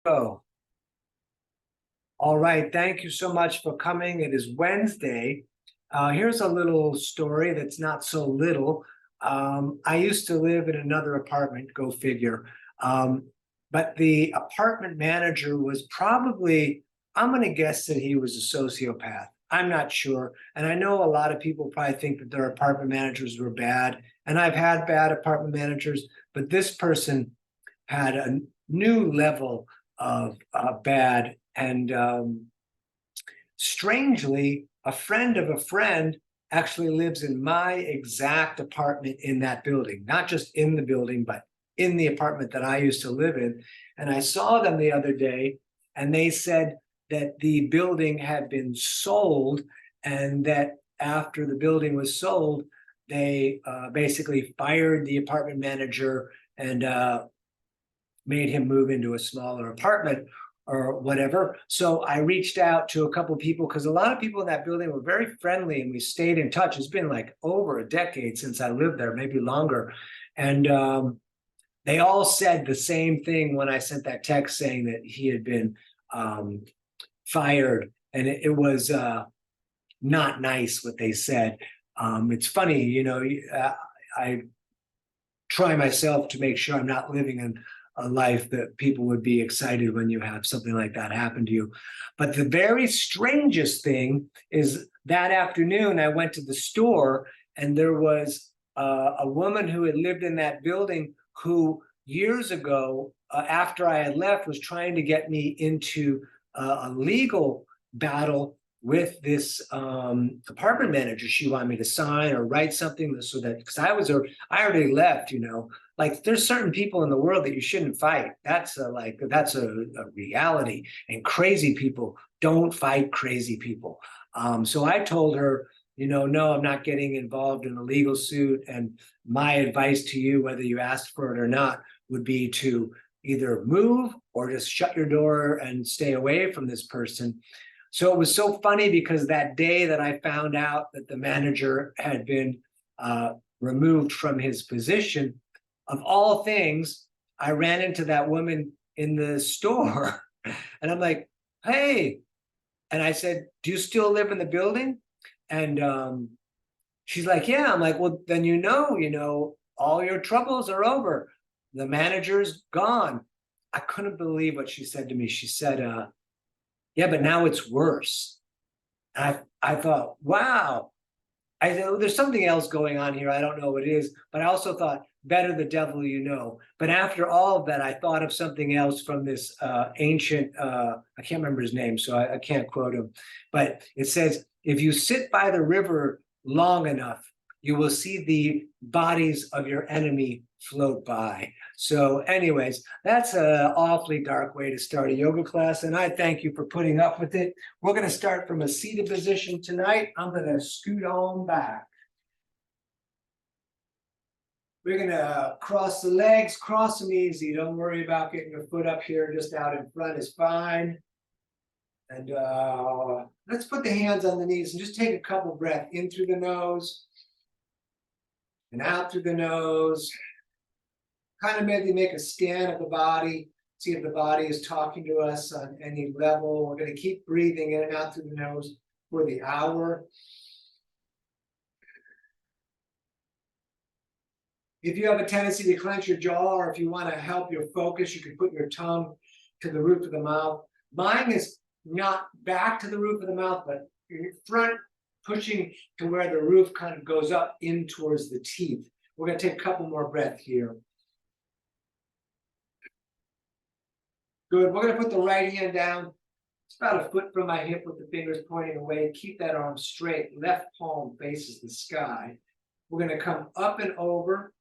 Oh, all right. Thank you so much for coming. It is Wednesday. Here's a little story that's not so little. I used to live in another apartment, go figure. But the apartment manager was probably, I'm going to guess that he was a sociopath. I'm not sure. And I know a lot of people probably think that their apartment managers were bad. And I've had bad apartment managers, but this person had a new level of bad. And strangely, a friend of a friend actually lives in my exact apartment in that building, not just in the building, but in the apartment that I used to live in. And I saw them the other day, and they said that the building had been sold, and that after the building was sold, they basically fired the apartment manager and made him move into a smaller apartment or whatever. So I reached out to a couple of people because a lot of people in that building were very friendly and we stayed in touch. It's been like over a decade since I lived there, maybe longer. And they all said the same thing when I sent that text saying that he had been fired. And it was not nice what they said. It's funny, you know, I try myself to make sure I'm not living in a life that people would be excited when you have something like that happen to you. But the very strangest thing is that afternoon I went to the store, and there was a woman who had lived in that building who years ago, after I had left, was trying to get me into a legal battle with this apartment manager. She wanted me to sign or write something so that, because I already left, you know. Like, there's certain people in the world that you shouldn't fight. That's a reality. And crazy people don't fight crazy people. So I told her, you know, no, I'm not getting involved in a legal suit. And my advice to you, whether you asked for it or not, would be to either move or just shut your door and stay away from this person. So it was so funny because that day that I found out that the manager had been removed from his position, of all things, I ran into that woman in the store and I'm like, hey. And I said, do you still live in the building? And she's like, yeah. I'm like, well, then you know, all your troubles are over. The manager's gone. I couldn't believe what she said to me. She said, yeah, but now it's worse. I thought, wow. I said, there's something else going on here. I don't know what it is. But I also thought, better the devil you know. But after all of that, I thought of something else from this ancient, I can't remember his name, so I can't quote him. But it says, if you sit by the river long enough, you will see the bodies of your enemy float by. So anyways, that's an awfully dark way to start a yoga class, and I thank you for putting up with it. We're going to start from a seated position tonight. I'm going to scoot on back. We're going to cross the legs, cross them easy. Don't worry about getting your foot up here. Just out in front is fine. And let's put the hands on the knees and just take a couple breaths in through the nose and out through the nose. Kind of maybe make a scan of the body, see if the body is talking to us on any level. We're going to keep breathing in and out through the nose for the hour. If you have a tendency to clench your jaw, or if you want to help your focus, you can put your tongue to the roof of the mouth. Mine is not back to the roof of the mouth, but in front, pushing to where the roof kind of goes up in towards the teeth. We're going to take a couple more breaths here. Good. We're going to put the right hand down. It's about a foot from my hip with the fingers pointing away. Keep that arm straight. Left palm faces the sky. We're going to come up and over.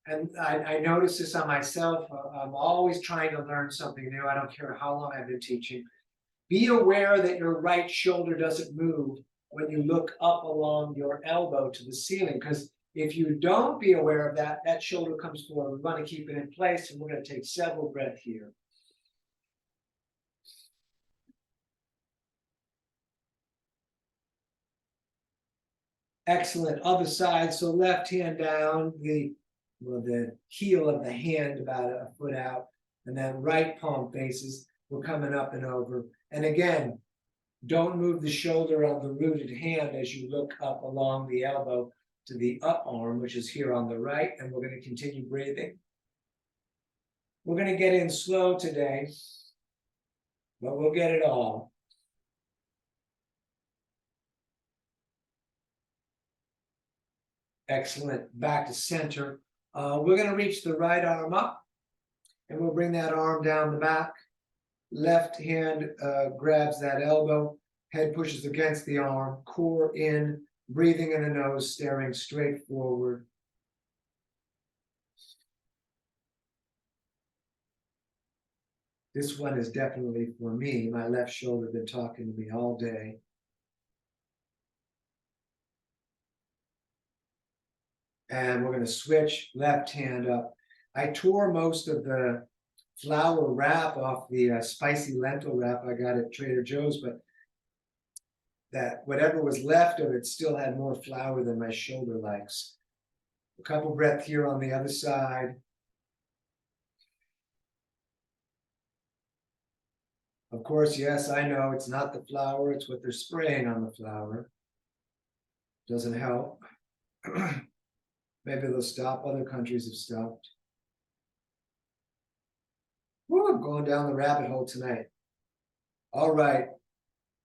And I notice this on myself. I'm always trying to learn something new. I don't care how long I've been teaching. Be aware that your right shoulder doesn't move when you look up along your elbow to the ceiling. Because if you don't be aware of that, that shoulder comes forward. We want to keep it in place, and we're going to take several breaths here. Excellent. Other side. So left hand down, the heel of the hand about a foot out, and then right palm faces. We're coming up and over. And again, don't move the shoulder of the rooted hand as you look up along the elbow to the up arm, which is here on the right. And we're going to continue breathing. We're going to get in slow today, but we'll get it all. Excellent. Back to center. We're going to reach the right arm up, and we'll bring that arm down the back. Left hand grabs that elbow, head pushes against the arm, core in, breathing in the nose, staring straight forward. This one is definitely for me. My left shoulder been talking to me all day. And we're going to switch left hand up. I tore most of the flour wrap off the spicy lentil wrap I got at Trader Joe's, but that whatever was left of it still had more flour than my shoulder likes. A couple breaths here on the other side. Of course, yes, I know it's not the flour, it's what they're spraying on the flour. Doesn't help. Maybe they'll stop. Other countries have stopped. Woo, I'm going down the rabbit hole tonight. All right.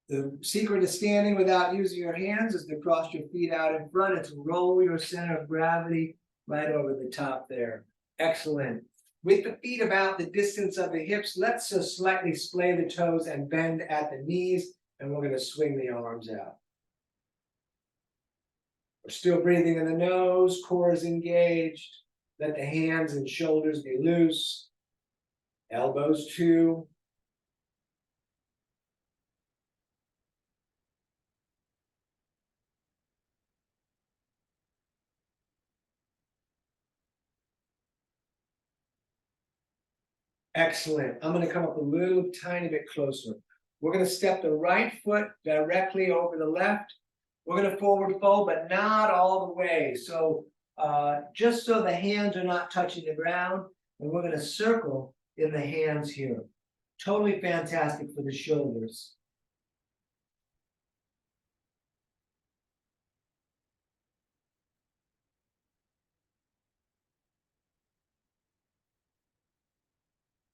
The secret of standing without using your hands is to cross your feet out in front and to roll your center of gravity right over the top there. Excellent. With the feet about the distance of the hips, let's just slightly splay the toes and bend at the knees, and we're going to swing the arms out. We're still breathing in the nose, core is engaged. Let the hands and shoulders be loose. Elbows too. Excellent. I'm going to come up a little tiny bit closer. We're going to step the right foot directly over the left. We're going to forward fold, but not all the way. So just so the hands are not touching the ground, and we're going to circle in the hands here. Totally fantastic for the shoulders.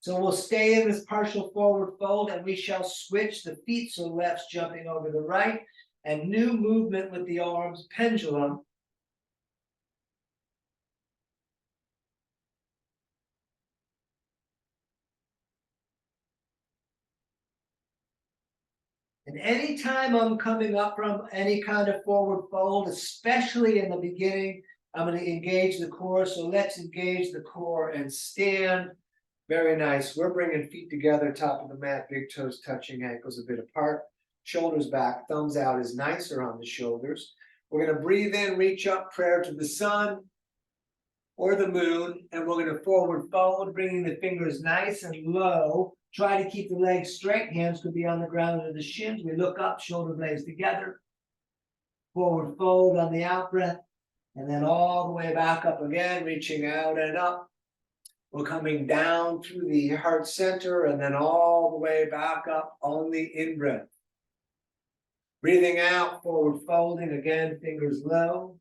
So we'll stay in this partial forward fold, and we shall switch the feet, so left's jumping over the right, and new movement with the arms, pendulum. And anytime I'm coming up from any kind of forward fold, especially in the beginning, I'm going to engage the core. So let's engage the core and stand. Very nice. We're bringing feet together, top of the mat, big toes touching, ankles a bit apart. Shoulders back, thumbs out is nicer on the shoulders. We're going to breathe in, reach up, prayer to the sun or the moon, and we're going to forward fold, bringing the fingers nice and low. Try to keep the legs straight. Hands could be on the ground or the shins. We look up, shoulder blades together. Forward fold on the out breath, and then all the way back up again, reaching out and up. We're coming down through the heart center and then all the way back up on the in-breath. Breathing out, forward folding, again, fingers low.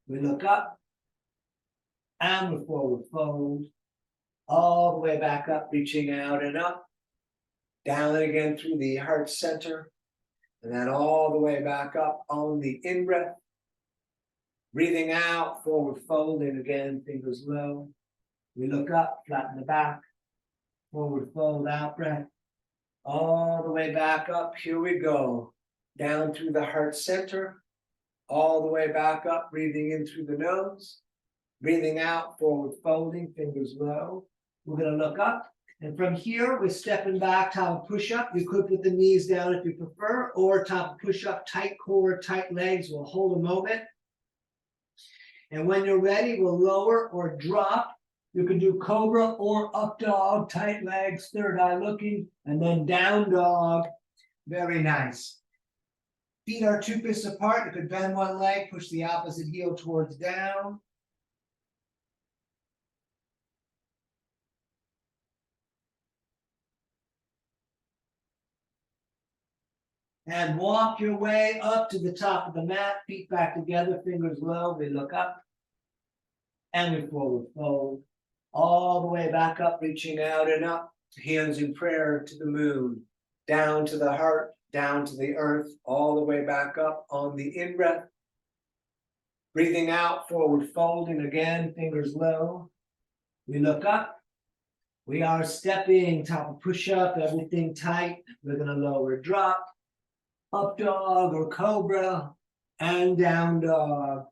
We look up and we forward fold. All the way back up, reaching out and up. Down again through the heart center. And then all the way back up on the in-breath. Breathing out, forward folding, again, fingers low. We look up, flatten the back, forward fold, out breath, all the way back up. Here we go. Down through the heart center, all the way back up, breathing in through the nose, breathing out, forward folding, fingers low. We're going to look up, and from here, we're stepping back, top of push-up. You could put the knees down if you prefer, or top of push-up, tight core, tight legs. We'll hold a moment. And when you're ready, we'll lower or drop. You can do cobra or up dog, tight legs, third eye looking, and then down dog. Very nice. Feet are 2 fists apart. You could bend one leg, push the opposite heel towards down. And walk your way up to the top of the mat, feet back together, fingers low. We look up and we forward fold. All the way back up, reaching out and up, hands in prayer to the moon, down to the heart, down to the earth, all the way back up on the in-breath. Breathing out, forward folding again, fingers low. We look up. We are stepping, top of push-up, everything tight. We're gonna lower drop, up dog or cobra, and down dog.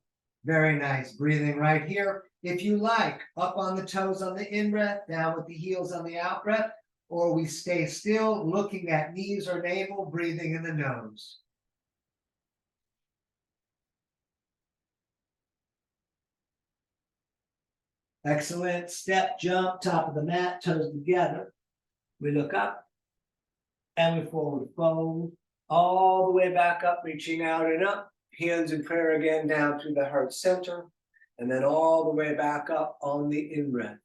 Very nice, breathing right here. If you like, up on the toes on the in-breath, down with the heels on the out-breath, or we stay still, looking at knees or navel, breathing in the nose. Excellent, step, jump, top of the mat, toes together. We look up, and we forward fold, all the way back up, reaching out and up, hands in prayer again, down through the heart center, and then all the way back up on the in-breath.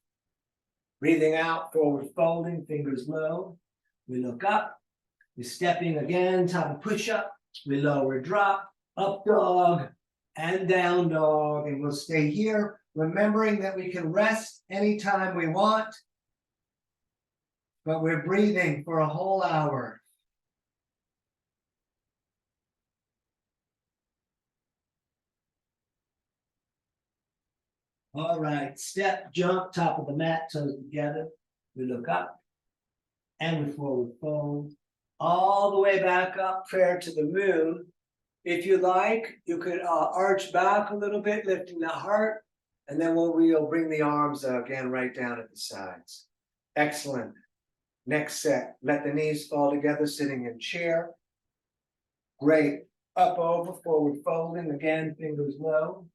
Breathing out, forward folding, fingers low. We look up, we're stepping again, top of push-up, we lower drop, up dog, and down dog, and we'll stay here, remembering that we can rest anytime we want, but we're breathing for a whole hour. All right, step, jump, top of the mat, toes together. We look up and we forward fold. All the way back up, prayer to the moon. If you like, you could arch back a little bit, lifting the heart, and then we'll bring the arms again right down at the sides. Excellent. Next set, let the knees fall together, sitting in chair. Great. Up, over, forward folding, again, fingers low.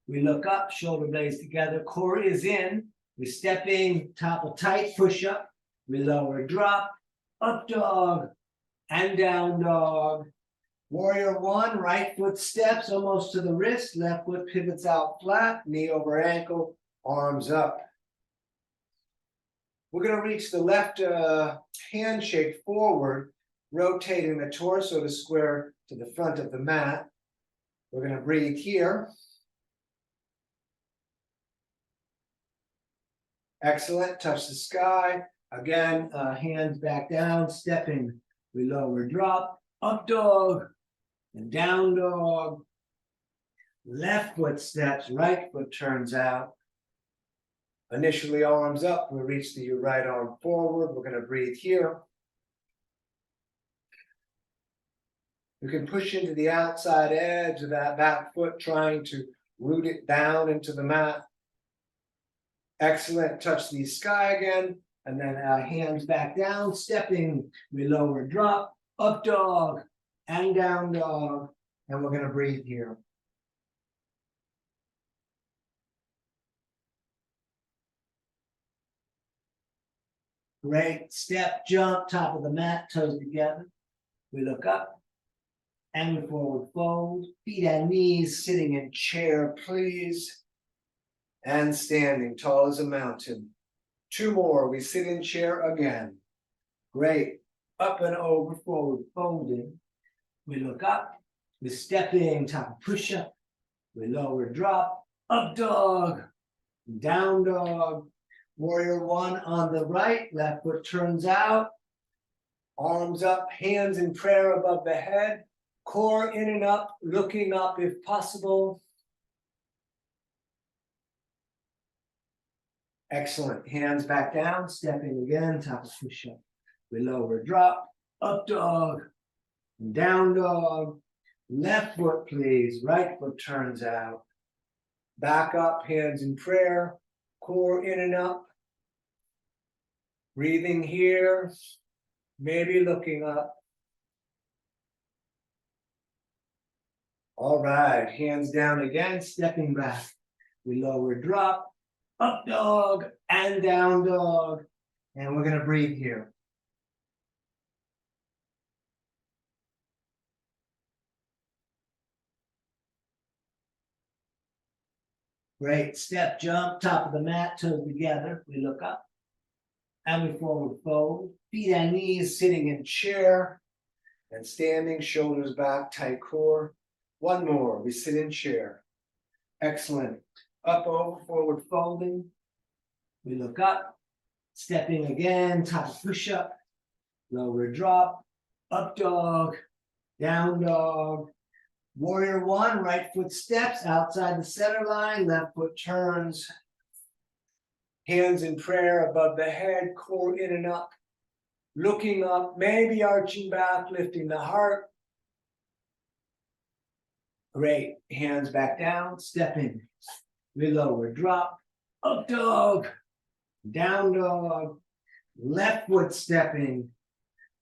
We look up, shoulder blades together, core is in. We're stepping, top of tight, push up. We lower drop, up dog, and down dog. Warrior one, right foot steps almost to the wrist, left foot pivots out flat, knee over ankle, arms up. We're going to reach the left handshake forward, rotating the torso to square to the front of the mat. We're going to breathe here. Excellent, touch the sky. Again, hands back down, stepping. We lower drop, up dog, and down dog. Left foot steps, right foot turns out. Initially arms up, we reach the right arm forward. We're going to breathe here. You can push into the outside edge of that back foot, trying to root it down into the mat. Excellent, touch the sky again, and then hands back down, stepping, we lower drop, up dog, and down dog, and we're gonna breathe here. Great, step, jump, top of the mat, toes together, we look up, and we forward fold, feet and knees, sitting in chair, please. And standing tall as a mountain. Two more, we sit in chair again. Great, up and over, forward folding. We look up, we're stepping, top push up. We lower drop, up dog, down dog. Warrior one on the right, left foot turns out. Arms up, hands in prayer above the head. Core in and up, looking up if possible. Excellent. Hands back down, stepping again, top of push-up. We lower drop, up dog, down dog. Left foot, please. Right foot turns out. Back up, hands in prayer. Core in and up. Breathing here. Maybe looking up. All right, hands down again, stepping back. We lower drop. Up dog and down dog. And we're going to breathe here. Great. Step, jump, top of the mat, toes together. We look up. And we forward fold. Feet and knees sitting in chair. And standing, shoulders back, tight core. One more, we sit in chair. Excellent. Up, over, forward folding. We look up, stepping again, top push up, lower drop, up dog, down dog. Warrior one, right foot steps outside the center line, left foot turns. Hands in prayer above the head, core in and up. Looking up, maybe arching back, lifting the heart. Great. Hands back down, stepping. We lower, drop, up dog, down dog, left foot stepping.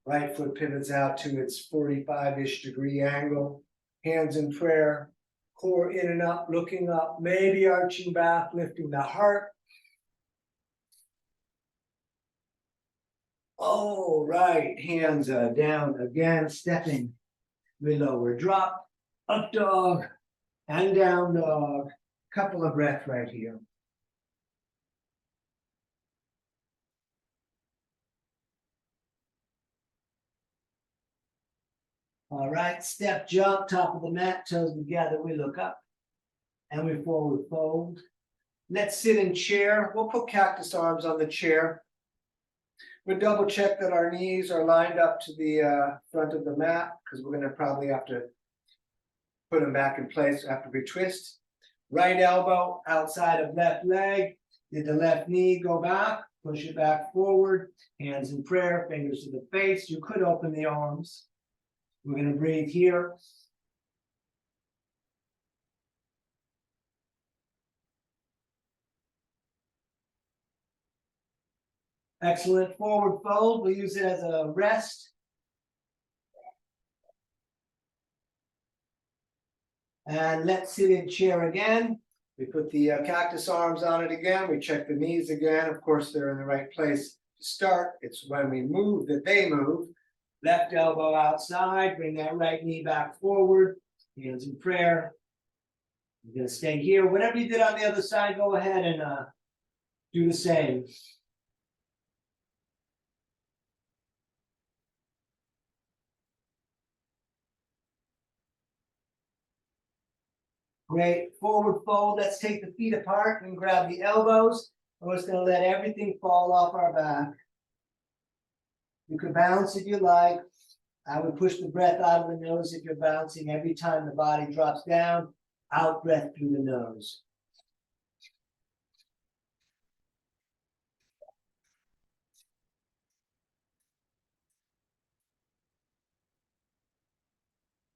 Right foot pivots out to its 45-ish degree angle. Hands in prayer, core in and up, looking up, maybe arching back, lifting the heart. Oh, right, hands down again, stepping. We lower, drop, up dog, and down dog. Couple of breaths right here. All right, step, jump, top of the mat, toes together, we look up, and we forward fold. Let's sit in chair. We'll put cactus arms on the chair. We'll double check that our knees are lined up to the front of the mat, because we're gonna probably have to put them back in place after we twist. Right elbow outside of left leg. Did the left knee go back? Push it back forward. Hands in prayer, fingers to the face. You could open the arms. We're going to breathe here. Excellent. Forward fold. We'll use it as a rest. And let's sit in chair again. We put the cactus arms on it again. We check the knees again. Of course, they're in the right place to start. It's when we move that they move. Left elbow outside. Bring that right knee back forward. Hands in prayer. You're going to stay here. Whatever you did on the other side, go ahead and do the same. Great. Forward fold. Let's take the feet apart and grab the elbows. We're just going to let everything fall off our back. You can bounce if you like. I would push the breath out of the nose if you're bouncing. Every time the body drops down, out breath through the nose.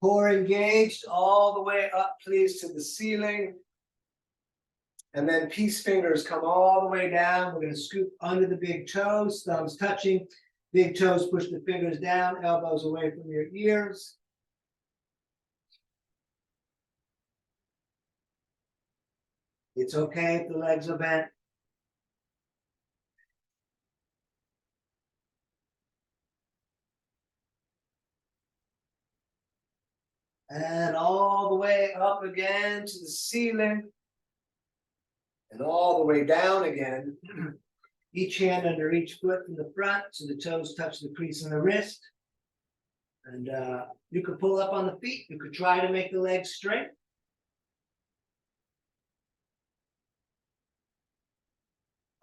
Core engaged all the way up, please, to the ceiling. And then peace fingers come all the way down. We're going to scoop under the big toes, thumbs touching. Big toes push the fingers down, elbows away from your ears. It's okay if the legs are bent. And all the way up again to the ceiling. And all the way down again. Each hand under each foot from the front, so the toes touch the crease in the wrist. And you could pull up on the feet. You could try to make the legs straight.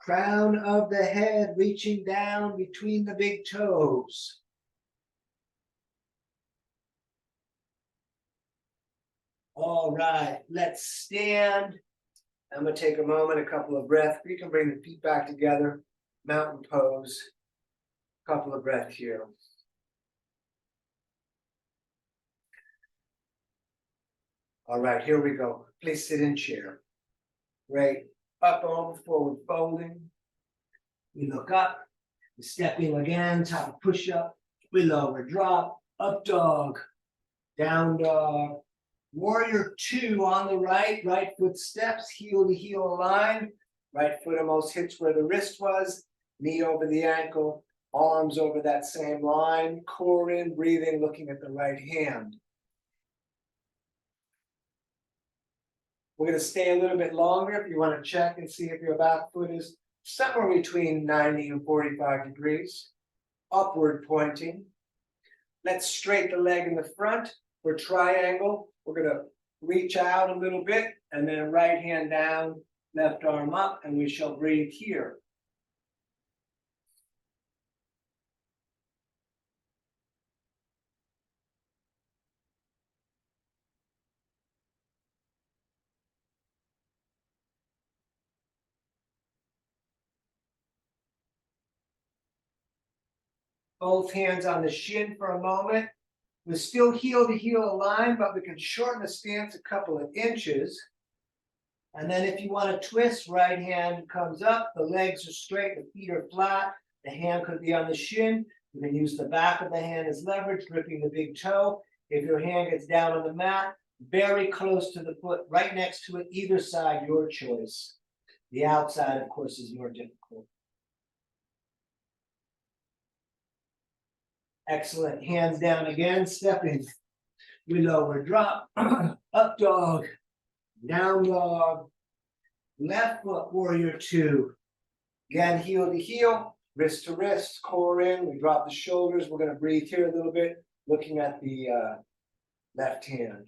Crown of the head reaching down between the big toes. All right, let's stand. I'm going to take a moment, a couple of breaths. You can bring the feet back together. Mountain pose. Couple of breaths here. All right, here we go. Please sit in chair. Great. Up, over, forward folding. We look up. We're stepping again. Top push up. We lower, drop. Up dog. Down dog. Warrior two on the right. Right foot steps. Heel to heel align. Right foot almost hits where the wrist was. Knee over the ankle. Arms over that same line. Core in, breathing, looking at the right hand. We're going to stay a little bit longer if you want to check and see if your back foot is somewhere between 90 and 45 degrees. Upward pointing. Let's straighten the leg in the front. For triangle, we're gonna reach out a little bit and then right hand down, left arm up, and we shall breathe here. Both hands on the shin for a moment. We're still heel to heel aligned, but we can shorten the stance a couple of inches. And then if you want to twist, right hand comes up, the legs are straight, the feet are flat, the hand could be on the shin. You can use the back of the hand as leverage, gripping the big toe. If your hand gets down on the mat, very close to the foot, right next to it, either side, your choice. The outside, of course, is more difficult. Excellent. Hands down again, stepping. We lower, drop, up dog, down dog, left foot, warrior two. Again, heel to heel, wrist to wrist, core in. We drop the shoulders. We're going to breathe here a little bit, looking at the left hand.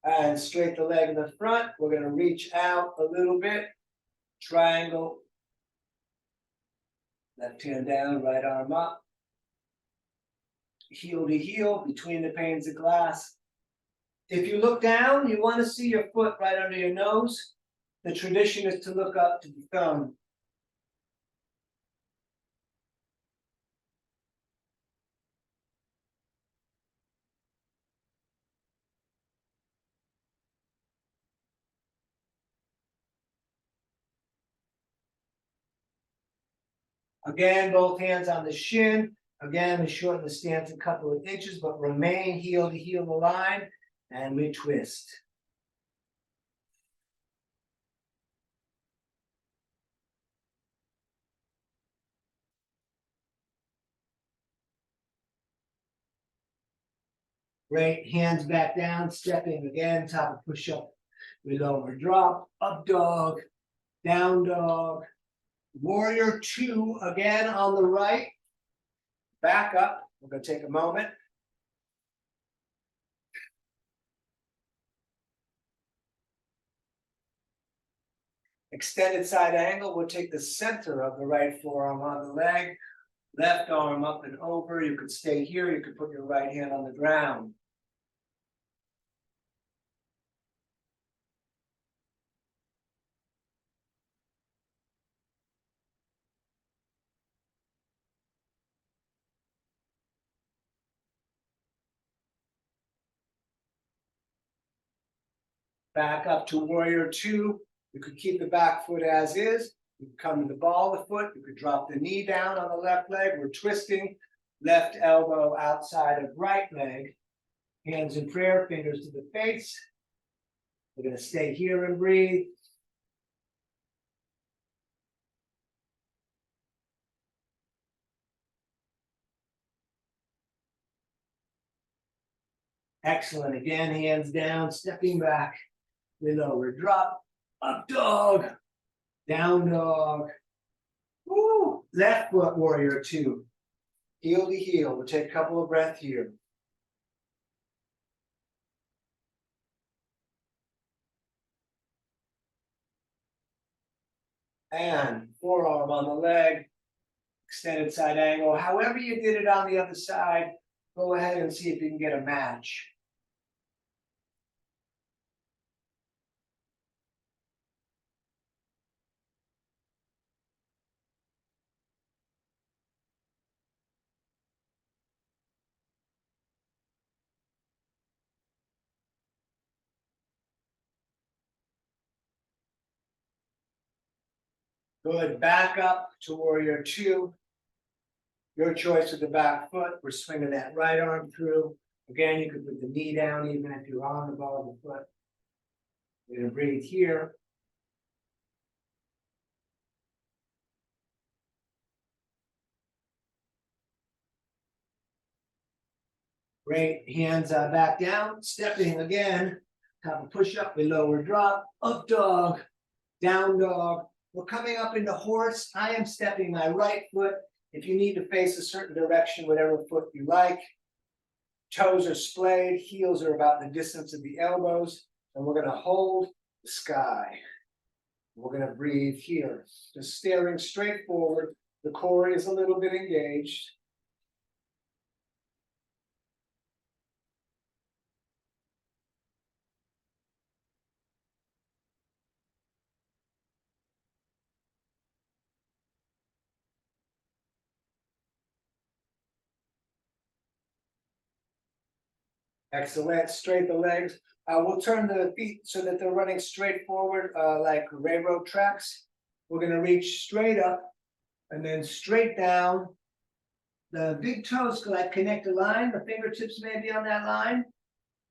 And straight the leg in the front. We're going to reach out a little bit. Triangle. Left hand down, right arm up. Heel to heel between the panes of glass. If you look down, you want to see your foot right under your nose. The tradition is to look up to the thumb. Again, both hands on the shin. Again, we shorten the stance a couple of inches, but remain heel to heel aligned, and we twist. Great, hands back down, stepping again, top of push-up. We lower, drop, up dog, down dog. Warrior two, again on the right. Back up, we're gonna take a moment. Extended side angle, we'll take the center of the right forearm on the leg, left arm up and over. You could stay here, you could put your right hand on the ground. Back up to warrior two. You could keep the back foot as is. You could come to the ball of the foot. You could drop the knee down on the left leg. We're twisting left elbow outside of right leg. Hands in prayer, fingers to the face. We're going to stay here and breathe. Excellent. Again, hands down, stepping back. We lower, drop, up dog, down dog. Woo! Left foot warrior two. Heel to heel. We'll take a couple of breaths here. And forearm on the leg, extended side angle. However you did it on the other side, go ahead and see if you can get a match. Good. Back up to warrior two. Your choice with the back foot. We're swinging that right arm through. Again, you could put the knee down even if you're on the ball of the foot. We're going to breathe here. Great. Hands back down. Stepping again. Top of push up. We lower, drop. Up dog. down dog. We're coming up into horse. I am stepping my right foot. If you need to face a certain direction, whatever foot you like. Toes are splayed, heels are about the distance of the elbows, and we're gonna hold the sky. We're gonna breathe here, just staring straight forward. The core is a little bit engaged. Excellent, straight the legs. We'll turn the feet so that they're running straight forward, like railroad tracks. We're gonna reach straight up and then straight down. The big toes like connect a line, the fingertips may be on that line.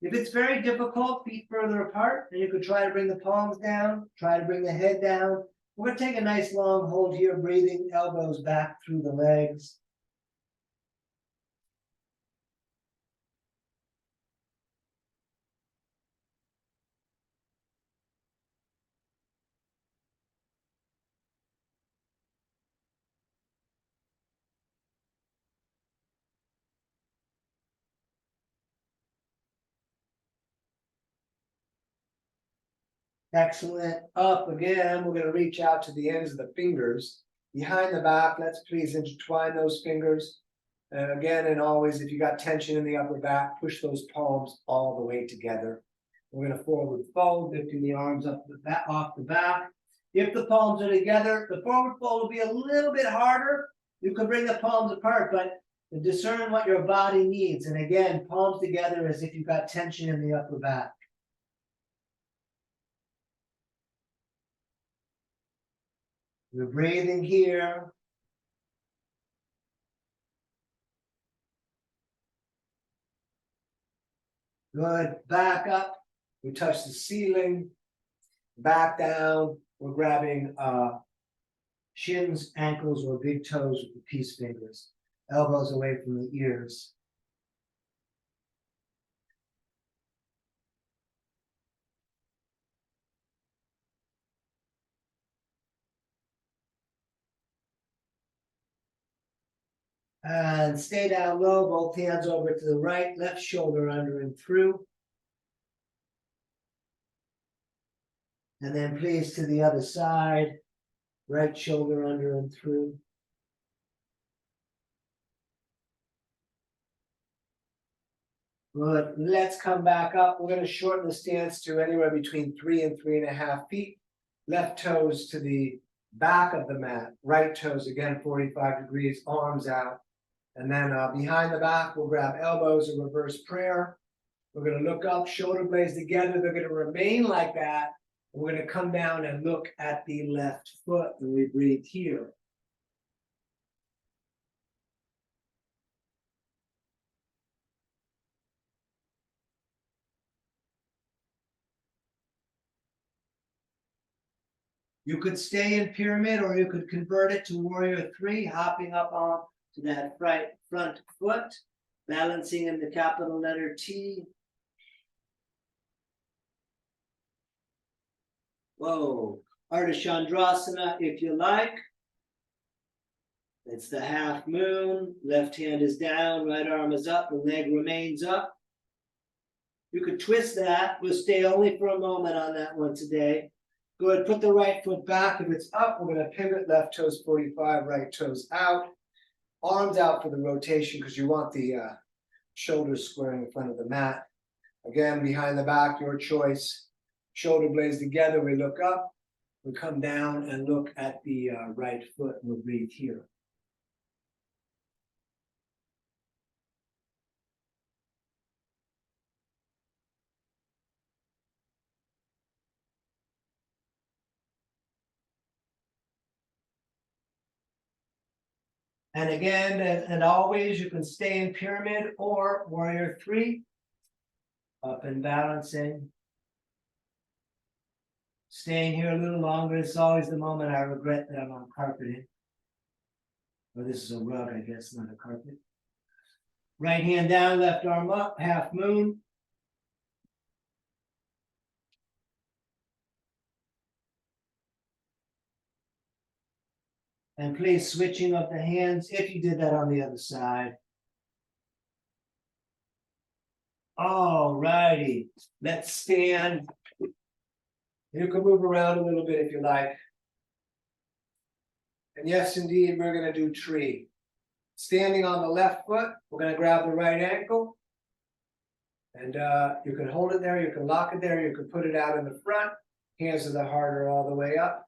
If it's very difficult, feet further apart, then you could try to bring the palms down, try to bring the head down. We're gonna take a nice long hold here, breathing elbows back through the legs. Excellent. Up again, we're gonna reach out to the ends of the fingers. Behind the back, let's please intertwine those fingers. And again, and always, if you got tension in the upper back, push those palms all the way together. We're gonna forward fold, lifting the arms up the back, off the back. If the palms are together, the forward fold will be a little bit harder. You can bring the palms apart, but discern what your body needs. And again, palms together as if you've got tension in the upper back. We're breathing here. Good, back up. We touch the ceiling, back down. We're grabbing shins, ankles, or big toes with the peace fingers. Elbows away from the ears. And stay down low, both hands over to the right, left shoulder under and through. And then please to the other side, right shoulder under and through. Good, let's come back up. We're gonna shorten the stance to anywhere between 3 and 3.5 feet. Left toes to the back of the mat, right toes again 45 degrees, arms out. And then behind the back, we'll grab elbows and reverse prayer. We're gonna look up, shoulder blades together. They're gonna remain like that. We're gonna come down and look at the left foot and we breathe here. You could stay in pyramid or you could convert it to warrior 3, hopping up on to that front foot, balancing in the capital letter T. Whoa, Ardha Chandrasana if you like. It's the half moon, left hand is down, right arm is up, the leg remains up. You could twist that, we'll stay only for a moment on that one today. Good, put the right foot back, if it's up, we're gonna pivot, left toes 45, right toes out. Arms out for the rotation, because you want the shoulders squaring in front of the mat. Again, behind the back, your choice. Shoulder blades together, we look up, we come down and look at the right foot, and we'll breathe here. And again, and always, you can stay in pyramid or warrior 3. Up and balancing. Staying here a little longer. It's always the moment I regret that I'm on carpeting. Or this is a rug, I guess, not a carpet. Right hand down, left arm up, half moon. And please, switching of the hands, if you did that on the other side. All righty, let's stand. You can move around a little bit if you like. And yes, indeed, we're gonna do tree. Standing on the left foot, we're gonna grab the right ankle. And you can hold it there, you can lock it there, you can put it out in the front. Hands to the heart are all the way up.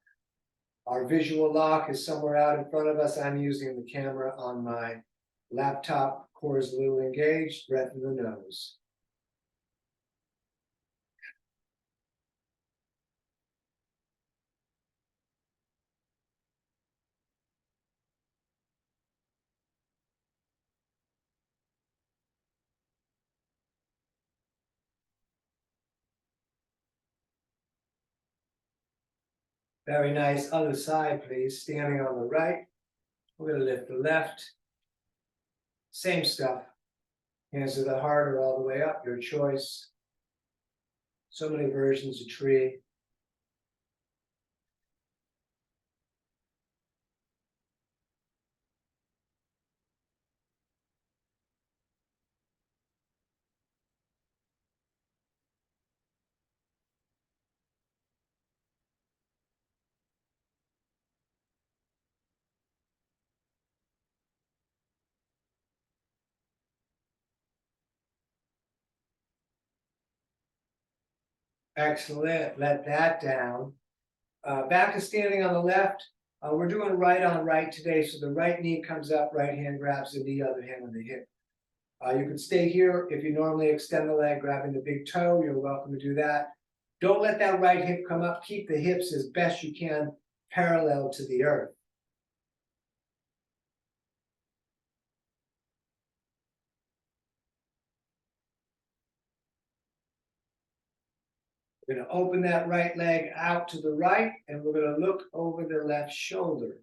Our visual lock is somewhere out in front of us. I'm using the camera on my laptop. Core is a little engaged, breath in the nose. Very nice. Other side, please. Standing on the right. We're going to lift the left. Same stuff. Hands to the heart or all the way up, your choice. So many versions of tree. Excellent. Let that down. Back to standing on the left. We're doing right on right today. So the right knee comes up, right hand grabs the knee, other hand on the hip. You can stay here. If you normally extend the leg, grabbing the big toe, you're welcome to do that. Don't let that right hip come up. Keep the hips as best you can parallel to the earth. We're going to open that right leg out to the right, and we're going to look over the left shoulder.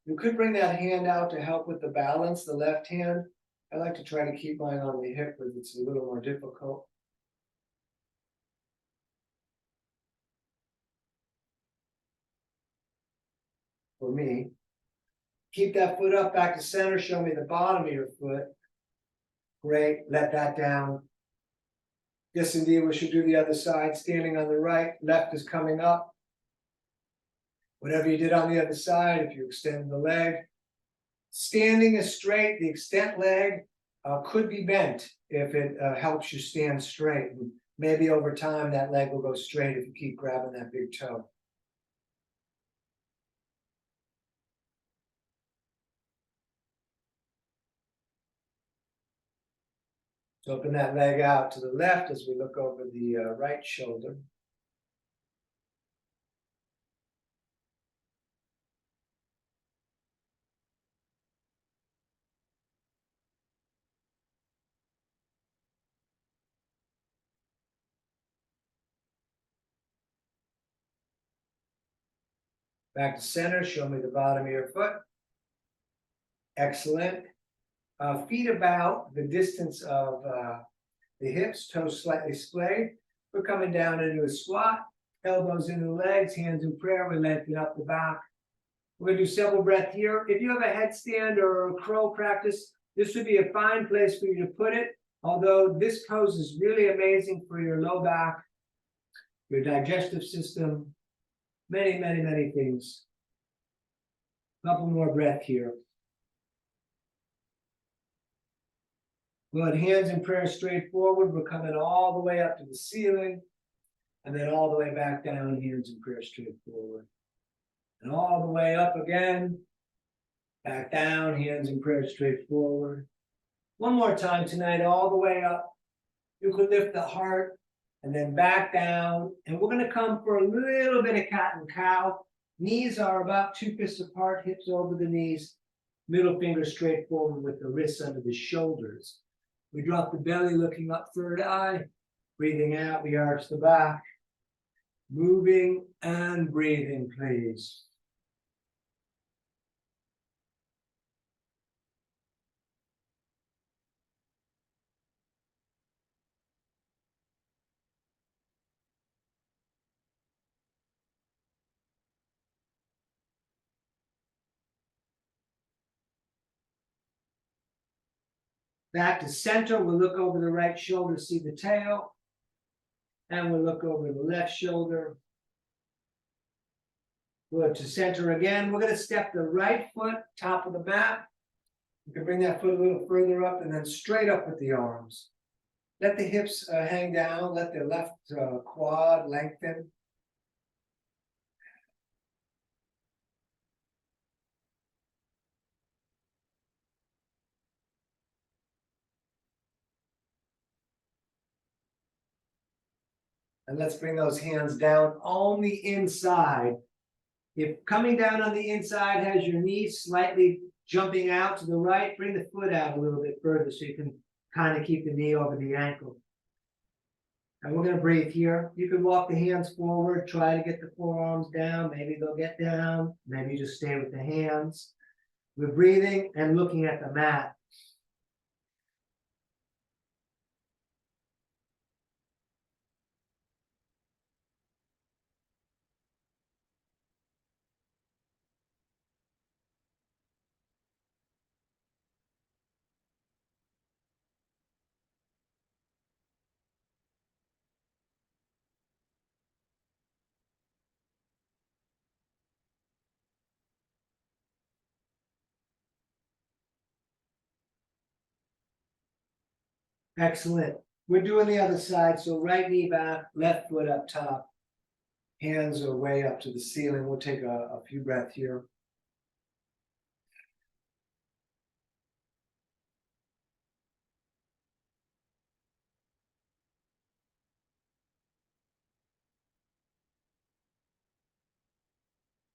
You could bring that hand out to help with the balance, the left hand. I like to try to keep mine on the hip because it's a little more difficult. For me. Keep that foot up back to center. Show me the bottom of your foot. Great. Let that down. Yes, indeed, we should do the other side. Standing on the right, left is coming up. Whatever you did on the other side, if you extend the leg. Standing is straight. The extent leg could be bent if it helps you stand straight. And maybe over time that leg will go straight if you keep grabbing that big toe. So open that leg out to the left as we look over the right shoulder. Back to center, show me the bottom of your foot. Excellent. Feet about the distance of the hips, toes slightly splayed. We're coming down into a squat, elbows into the legs, hands in prayer. We lengthen up the back. We're going to do several breaths here. If you have a headstand or a crow practice, this would be a fine place for you to put it. Although this pose is really amazing for your low back, your digestive system, many, many, many things. Couple more breath here. Good. Hands in prayer straight forward. We're coming all the way up to the ceiling. And then all the way back down, hands in prayer straight forward. And all the way up again. Back down, hands in prayer straight forward. One more time tonight, all the way up. You could lift the heart and then back down. And we're going to come for a little bit of cat and cow. Knees are about 2 fists apart, hips over the knees. Middle finger straight forward with the wrists under the shoulders. We drop the belly looking up, third eye. Breathing out, we arch the back. Moving and breathing, please. Back to center, we'll look over the right shoulder, see the tail. And we'll look over the left shoulder. We'll to center again. We're going to step the right foot, top of the mat. You can bring that foot a little further up and then straight up with the arms. Let the hips hang down. Let the left quad lengthen. And let's bring those hands down on the inside. If coming down on the inside has your knees slightly jumping out to the right, bring the foot out a little bit further so you can kind of keep the knee over the ankle. And we're going to breathe here. You can walk the hands forward, try to get the forearms down. Maybe they'll get down. Maybe just stay with the hands. We're breathing and looking at the mat. Excellent. We're doing the other side. So right knee back, left foot up top. Hands are way up to the ceiling. We'll take a few breaths here.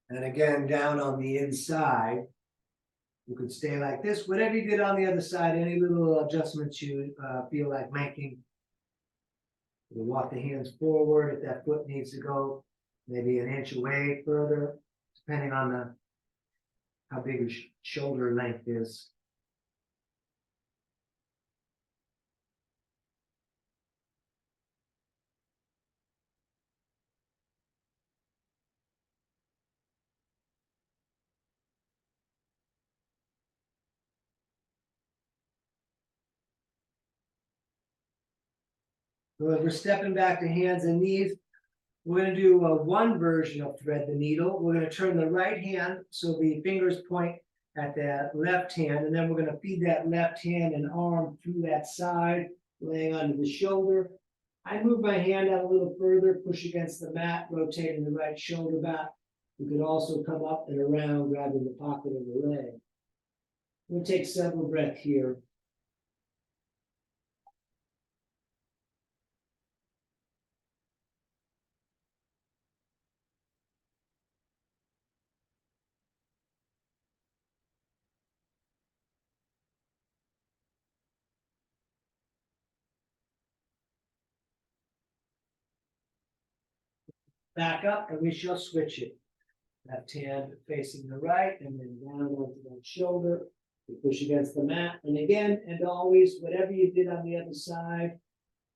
And again, down on the inside. You can stay like this. Whatever you did on the other side, any little adjustments you feel like making. You walk the hands forward if that foot needs to go maybe an inch away further, depending on how big your shoulder length is. So as we're stepping back to hands and knees, we're going to do one version of thread the needle. We're going to turn the right hand so the fingers point at the left hand, and then we're going to feed that left hand and arm through that side, laying onto the shoulder. I move my hand out a little further, push against the mat, rotating the right shoulder back. You could also come up and around, grabbing the pocket of the leg. We'll take several breaths here. Back up, and we shall switch it. Left hand facing the right, and then down onto that shoulder. You push against the mat, and again, and always, whatever you did on the other side,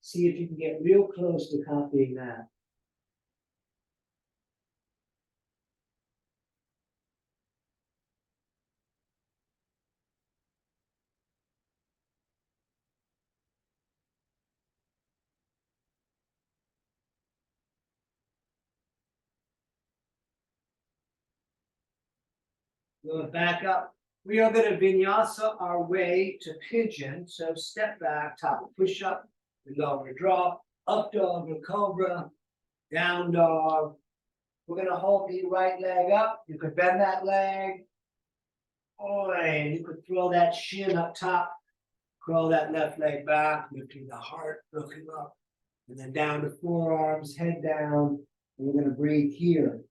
see if you can get real close to copying that. Going back up. We are going to vinyasa our way to pigeon. So step back, top push up, lower drop, up dog or cobra, down dog. We're going to hold the right leg up. You could bend that leg. Oh, and you could throw that shin up top. Curl that left leg back, lifting the heart, looking up. And then down to forearms, head down. And we're going to breathe here.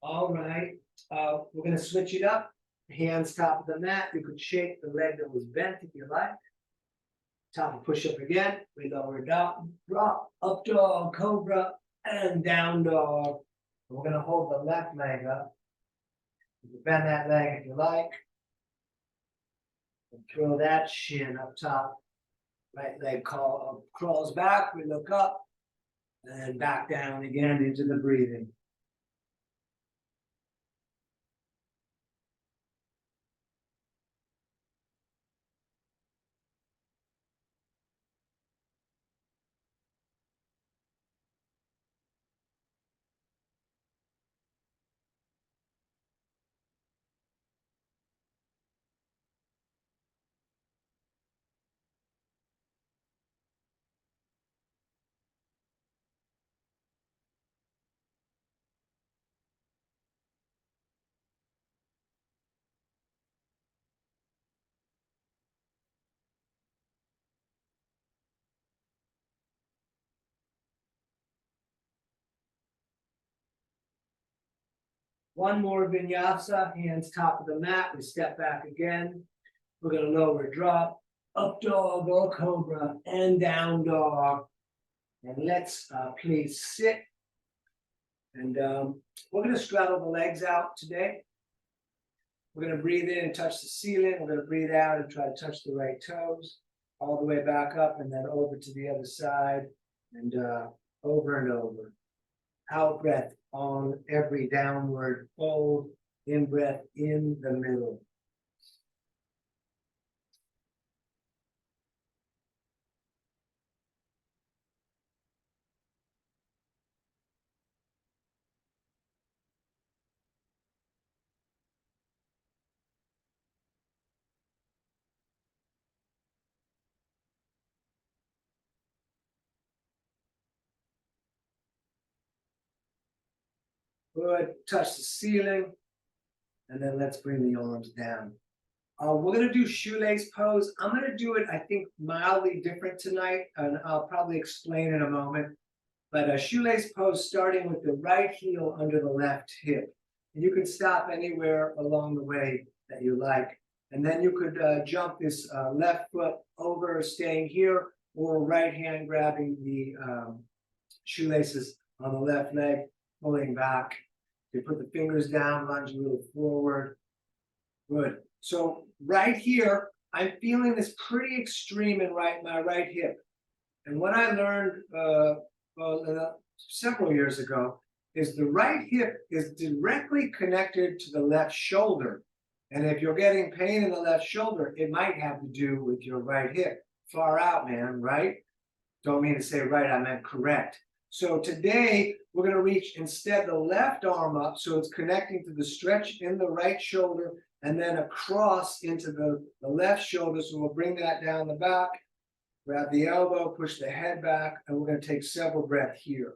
All right, we're gonna switch it up. Hands top of the mat. You could shake the leg that was bent if you like. Top and push up again. We lower down, drop, up dog, cobra, and down dog. We're gonna hold the left leg up. You can bend that leg if you like. And throw that shin up top. Right leg crawls back. We look up, and back down again into the breathing. One more vinyasa, hands top of the mat. We step back again. We're gonna lower drop, up dog or cobra, and down dog. And let's please sit. And we're gonna straddle the legs out today. We're gonna breathe in and touch the ceiling. We're gonna breathe out and try to touch the right toes. All the way back up and then over to the other side. And over and over. Out breath on every downward fold. In breath in the middle. Good. Touch the ceiling. And then let's bring the arms down. We're going to do shoelace pose. I'm going to do it, I think, mildly different tonight. And I'll probably explain in a moment. But a shoelace pose starting with the right heel under the left hip. And you can stop anywhere along the way that you like. And then you could jump this left foot over, staying here, or right hand grabbing the shoelaces on the left leg, pulling back. You put the fingers down, lunge a little forward. Good. So right here, I'm feeling this pretty extreme in my right hip. And what I learned several years ago is the right hip is directly connected to the left shoulder. And if you're getting pain in the left shoulder, it might have to do with your right hip. Far out, man, right? Don't mean to say right, I meant correct. So today, we're going to reach instead the left arm up, so it's connecting to the stretch in the right shoulder, and then across into the left shoulder. So we'll bring that down the back, grab the elbow, push the head back, and we're going to take several breaths here.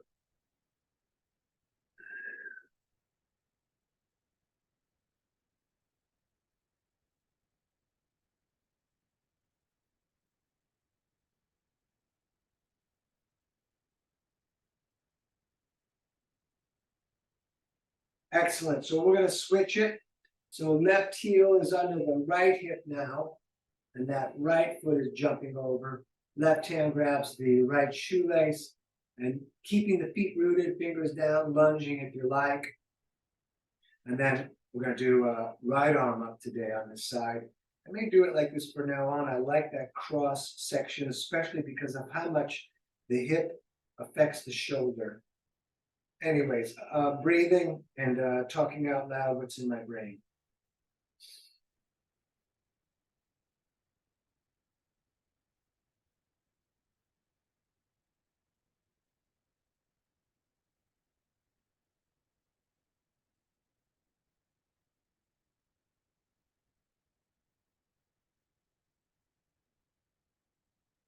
Excellent. So we're going to switch it. So left heel is under the right hip now, and that right foot is jumping over. Left hand grabs the right shoelace, and keeping the feet rooted, fingers down, lunging if you like. And then we're going to do right arm up today on this side. I may do it like this from now on. I like that cross section, especially because of how much the hip affects the shoulder. Anyways, breathing and talking out loud what's in my brain.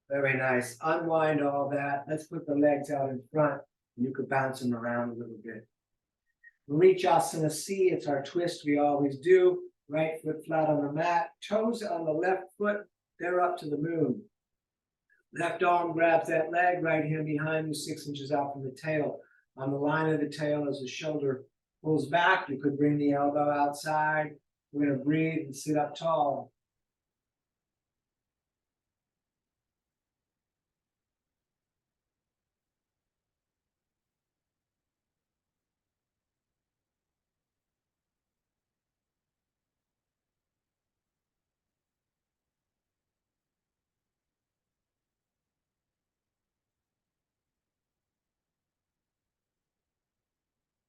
Very nice. Unwind all that. Let's put the legs out in front. You could bounce them around a little bit. Vrichasana C, it's our twist we always do. Right foot flat on the mat. Toes on the left foot, they're up to the moon. Left arm grabs that leg, right hand behind you, 6 inches out from the tail. On the line of the tail is the shoulder pulls back, you could bring the elbow outside. We're gonna breathe and sit up tall.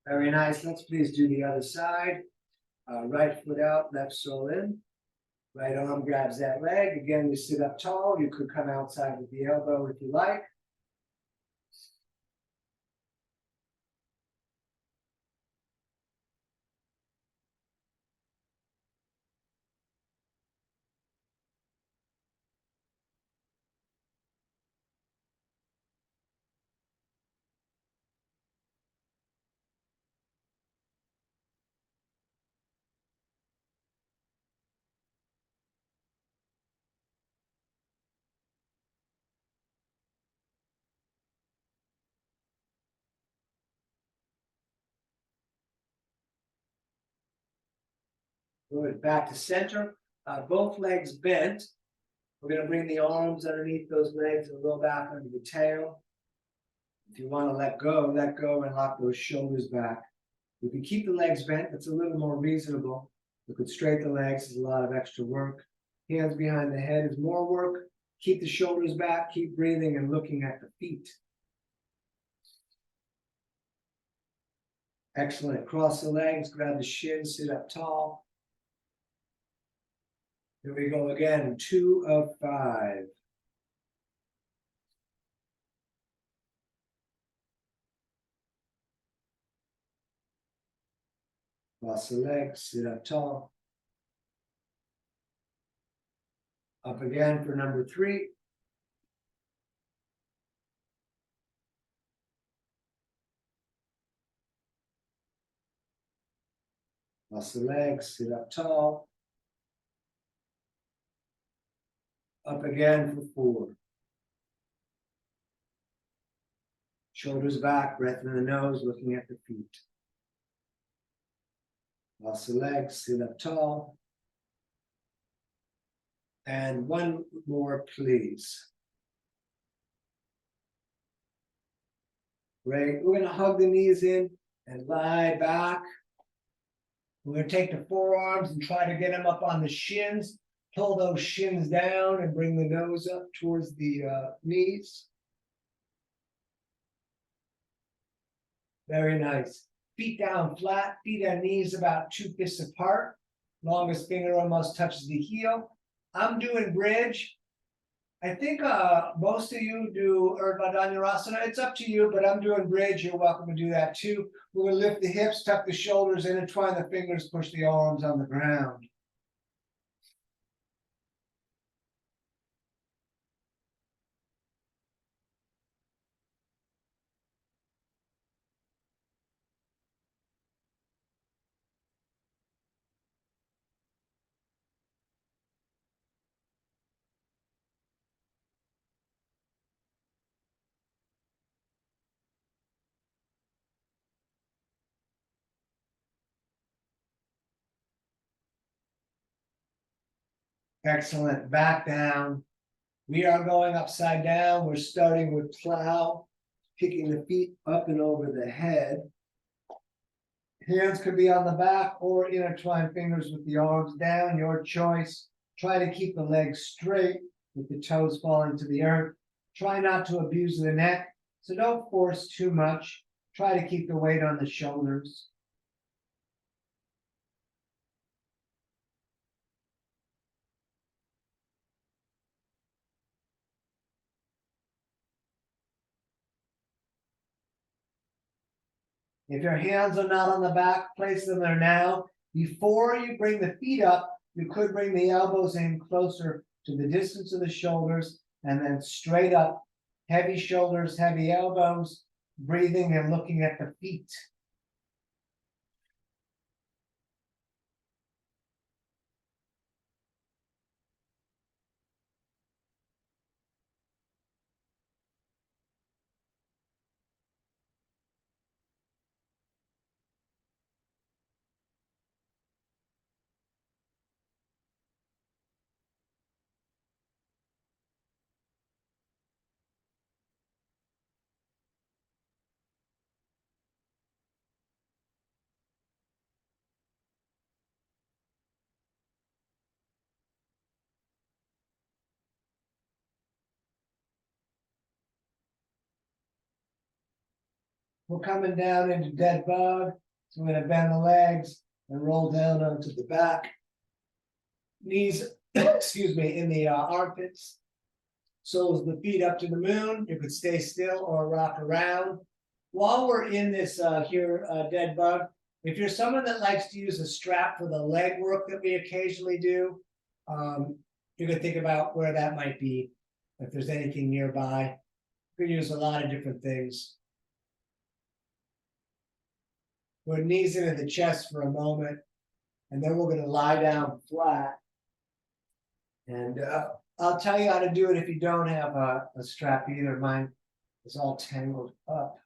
Very nice. Let's please do the other side. Right foot out, left sole in. Right arm grabs that leg. Again, we sit up tall. You could come outside with the elbow if you like. Good. Back to center. Both legs bent. We're going to bring the arms underneath those legs and roll back under the tail. If you want to let go and lock those shoulders back. You can keep the legs bent. That's a little more reasonable. You could straighten the legs is a lot of extra work. Hands behind the head is more work. Keep the shoulders back. Keep breathing and looking at the feet. Excellent. Cross the legs. Grab the shins. Sit up tall. Here we go again. 2 of 5. Cross the legs. Sit up tall. Up again for number 3. Cross the legs. Sit up tall. Up again for 4. Shoulders back, breath in the nose, looking at the feet. Cross the legs, sit up tall. And one more, please. Great. We're going to hug the knees in and lie back. We're going to take the forearms and try to get them up on the shins. Pull those shins down and bring the nose up towards the knees. Very nice. Feet down flat, feet and knees about 2 fists apart. Longest finger almost touches the heel. I'm doing bridge. I think most of you do Urdhva Dhanurasana. It's up to you, but I'm doing bridge. You're welcome to do that too. We're going to lift the hips, tuck the shoulders, intertwine the fingers, push the arms on the ground. Excellent. Back down. We are going upside down. We're starting with plow, kicking the feet up and over the head. Hands could be on the back or intertwine fingers with the arms down, your choice. Try to keep the legs straight with the toes falling to the earth. Try not to abuse the neck, so don't force too much. Try to keep the weight on the shoulders. If your hands are not on the back, place them there now. Before you bring the feet up, you could bring the elbows in closer to the distance of the shoulders and then straight up. Heavy shoulders, heavy elbows, breathing and looking at the feet. We're coming down into dead bug. So I'm going to bend the legs and roll down onto the back. Knees, excuse me, in the armpits. Soles of the feet up to the moon. You could stay still or rock around. While we're in this dead bug, if you're someone that likes to use a strap for the leg work that we occasionally do, you can think about where that might be. If there's anything nearby, you can use a lot of different things. Put knees into the chest for a moment, and then we're going to lie down flat. And I'll tell you how to do it if you don't have a strap either. Mine is all tangled up.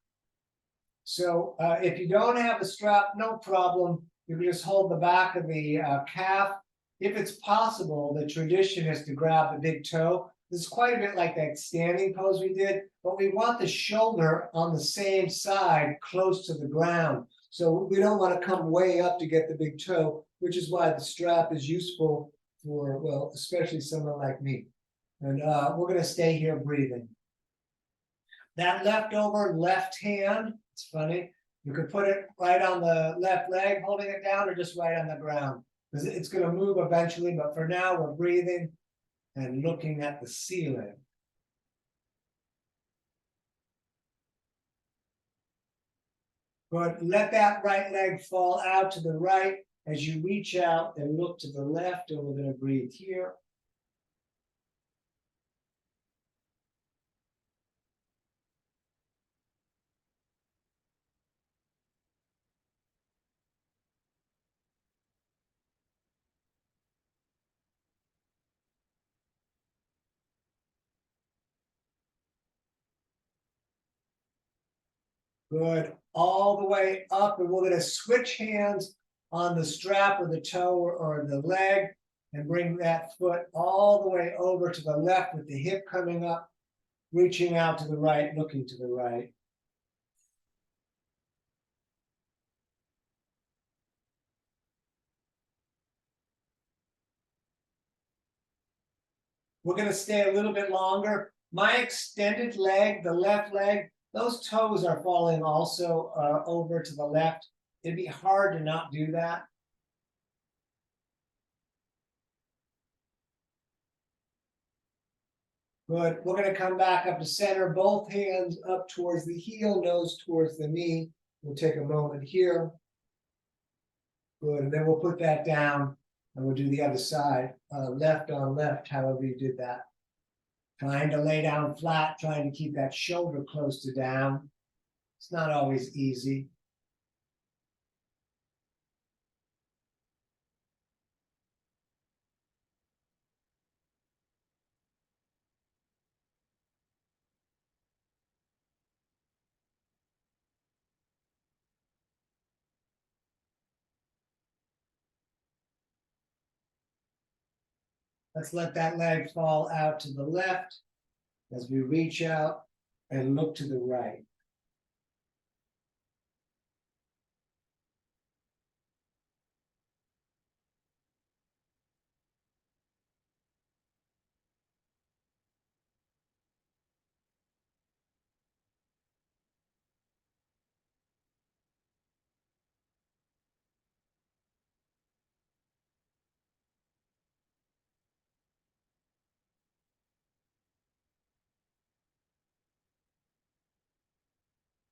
So if you don't have a strap, no problem. You can just hold the back of the calf. If it's possible, the tradition is to grab the big toe. This is quite a bit like that standing pose we did, but we want the shoulder on the same side close to the ground. So we don't want to come way up to get the big toe, which is why the strap is useful for, well, especially someone like me. And we're going to stay here breathing. That leftover left hand, it's funny, you could put it right on the left leg, holding it down, or just right on the ground. Because it's going to move eventually, but for now we're breathing and looking at the ceiling. But let that right leg fall out to the right as you reach out and look to the left, and we're going to breathe here. Good. All the way up, and we're going to switch hands on the strap or the toe or the leg and bring that foot all the way over to the left with the hip coming up, reaching out to the right, looking to the right. We're going to stay a little bit longer. My extended leg, the left leg, those toes are falling also over to the left. It'd be hard to not do that. Good. We're going to come back up to center, both hands up towards the heel, nose towards the knee. We'll take a moment here. Good. And then we'll put that down and we'll do the other side, left on left, however you did that. Trying to lay down flat, trying to keep that shoulder close to down. It's not always easy. Let's let that leg fall out to the left as we reach out and look to the right.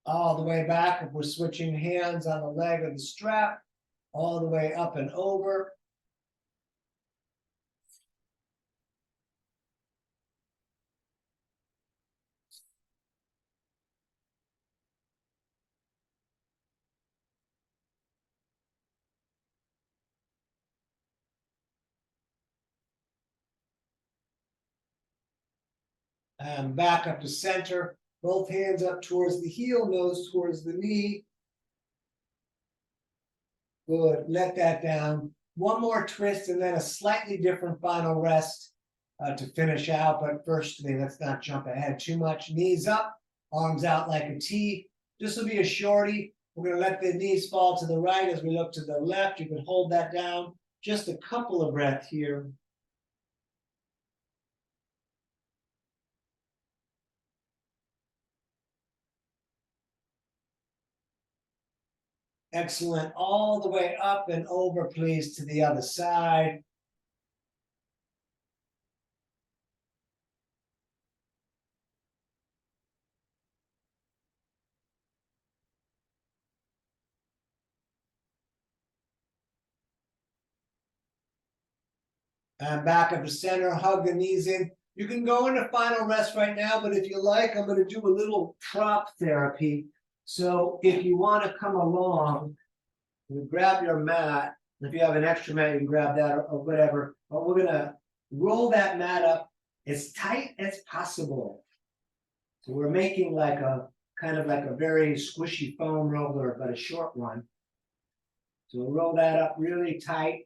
All the way back, if we're switching hands on the leg of the strap, all the way up and over. And back up to center, both hands up towards the heel, nose towards the knee. Good, let that down. One more twist and then a slightly different final rest to finish out. But firstly, let's not jump ahead too much. Knees up, arms out like a T. This will be a shorty. We're going to let the knees fall to the right as we look to the left. You can hold that down. Just a couple of breaths here. Excellent. All the way up and over, please, to the other side. And back up to center, hug the knees in. You can go into final rest right now, but if you like, I'm going to do a little prop therapy. So if you want to come along, you grab your mat. If you have an extra mat, you can grab that or whatever. But we're going to roll that mat up as tight as possible. So we're making like a kind of like a very squishy foam roller, but a short one. So we'll roll that up really tight.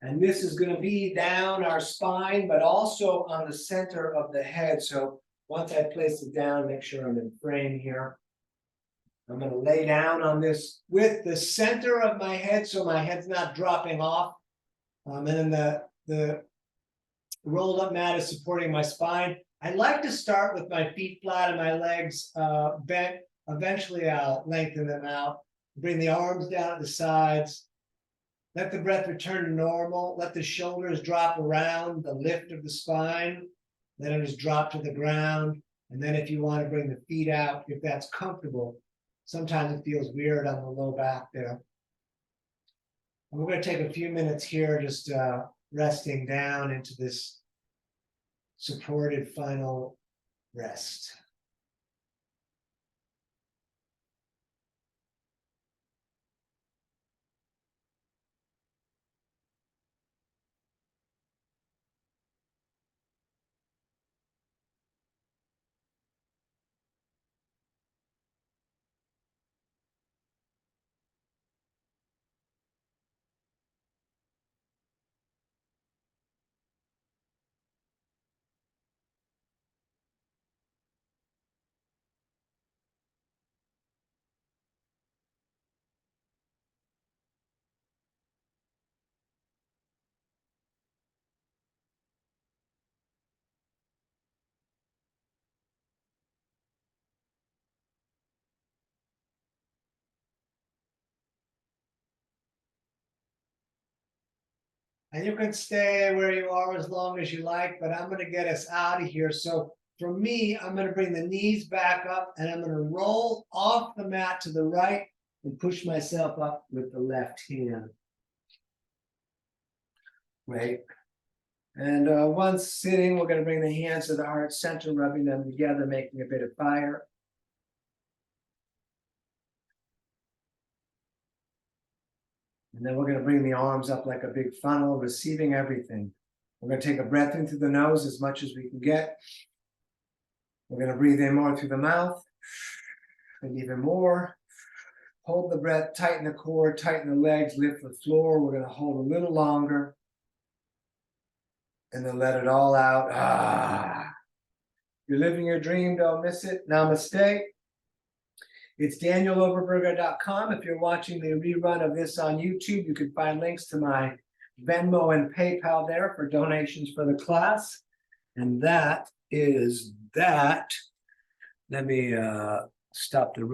And this is going to be down our spine, but also on the center of the head. So once I place it down, make sure I'm in frame here. I'm going to lay down on this with the center of my head so my head's not dropping off. And then the rolled up mat is supporting my spine. I like to start with my feet flat and my legs bent. Eventually, I'll lengthen them out. Bring the arms down at the sides. Let the breath return to normal. Let the shoulders drop around the lift of the spine. Let it just drop to the ground. And then if you want to bring the feet out, if that's comfortable, sometimes it feels weird on the low back there. And we're going to take a few minutes here just resting down into this supported final rest. And you can stay where you are as long as you like, but I'm going to get us out of here. So for me, I'm going to bring the knees back up and I'm going to roll off the mat to the right and push myself up with the left hand. Right. And once sitting, we're going to bring the hands to the heart center, rubbing them together, making a bit of fire. And then we're going to bring the arms up like a big funnel, receiving everything. We're going to take a breath in through the nose as much as we can get. We're going to breathe in more through the mouth and even more. Hold the breath, tighten the core, tighten the legs, lift the floor. We're going to hold a little longer. And then let it all out. You're living your dream, don't miss it. Namaste. It's DanielOverberger.com. If you're watching the rerun of this on YouTube, you can find links to my Venmo and PayPal there for donations for the class. And that is that. Let me stop the